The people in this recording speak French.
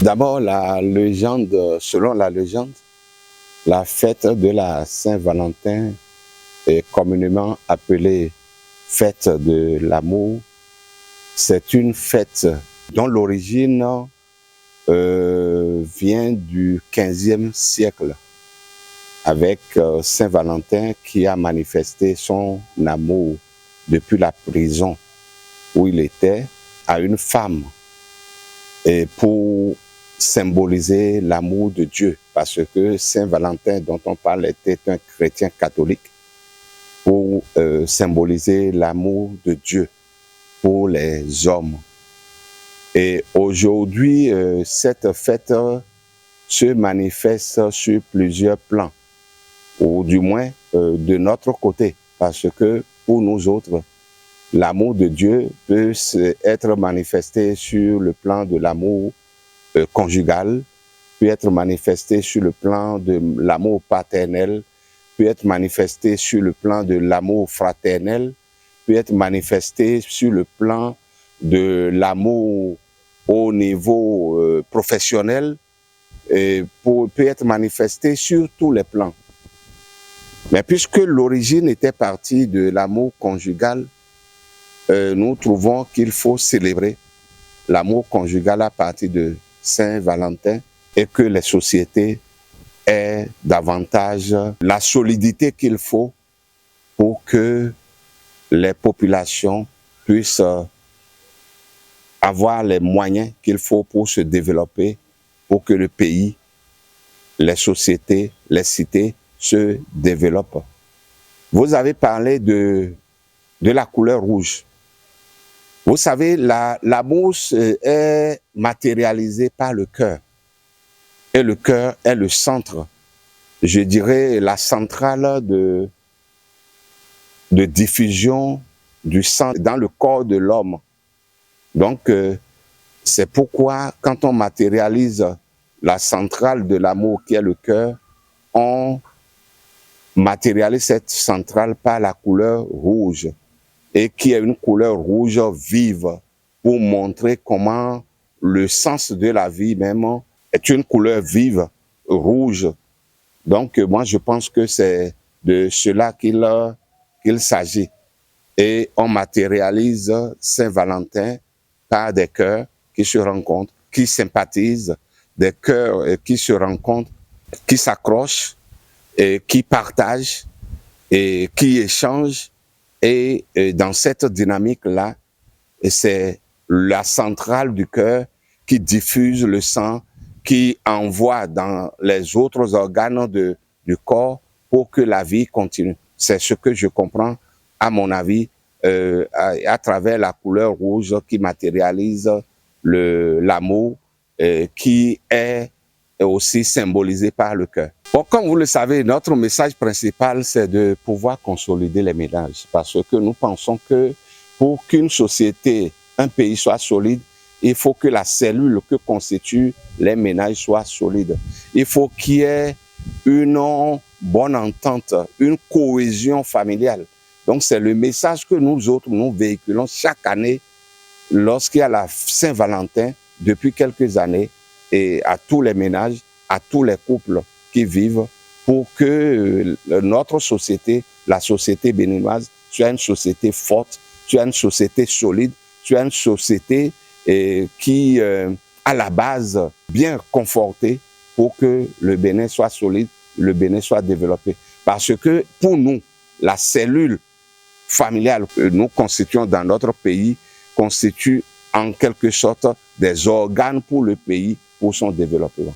D'abord, selon la légende, la fête de la Saint-Valentin est communément appelée fête de l'amour. C'est une fête dont l'origine vient du XVe siècle avec Saint-Valentin qui a manifesté son amour depuis la prison où il était à une femme et pour symboliser l'amour de Dieu, parce que Saint-Valentin dont on parle était un chrétien catholique, pour symboliser l'amour de Dieu pour les hommes. Et aujourd'hui, cette fête se manifeste sur plusieurs plans, ou du moins de notre côté, parce que pour nous autres, l'amour de Dieu peut être manifesté sur le plan de l'amour conjugal, peut être manifesté sur le plan de l'amour paternel, peut être manifesté sur le plan de l'amour fraternel, peut être manifesté sur le plan de l'amour au niveau professionnel, et peut être manifesté sur tous les plans. Mais puisque l'origine était partie de l'amour conjugal, nous trouvons qu'il faut célébrer l'amour conjugal à partir de Saint-Valentin et que les sociétés aient davantage la solidité qu'il faut pour que les populations puissent avoir les moyens qu'il faut pour se développer, pour que le pays, les sociétés, les cités se développent. Vous avez parlé de la couleur rouge. Vous savez, l'amour est matérialisé par le cœur. Et le cœur est le centre, je dirais, la centrale de diffusion du sang dans le corps de l'homme. Donc, c'est pourquoi, quand on matérialise la centrale de l'amour qui est le cœur, on matérialise cette centrale par la couleur rouge, et qui est une couleur rouge vive pour montrer comment le sens de la vie même est une couleur vive, rouge. Donc moi je pense que c'est de cela qu'il s'agit. Et on matérialise Saint-Valentin par des cœurs qui se rencontrent, qui sympathisent, des cœurs qui se rencontrent, qui s'accrochent, et qui partagent et qui échangent. Et dans cette dynamique-là, c'est la centrale du cœur qui diffuse le sang, qui envoie dans les autres organes du corps pour que la vie continue. C'est ce que je comprends, à mon avis, à travers la couleur rouge qui matérialise l'amour, qui est aussi symbolisé par le cœur. Bon, comme vous le savez, notre message principal, c'est de pouvoir consolider les ménages, parce que nous pensons que pour qu'une société, un pays soit solide, il faut que la cellule que constituent les ménages soit solide. Il faut qu'il y ait une bonne entente, une cohésion familiale. Donc c'est le message que nous autres, nous véhiculons chaque année lorsqu'il y a la Saint-Valentin, depuis quelques années, et à tous les ménages, à tous les couples qui vivent, pour que notre société, la société béninoise, soit une société forte, soit une société solide, soit une société qui à la base bien confortée pour que le Bénin soit solide, le Bénin soit développé. Parce que pour nous, la cellule familiale que nous constituons dans notre pays constitue en quelque sorte des organes pour le pays, pour son développement.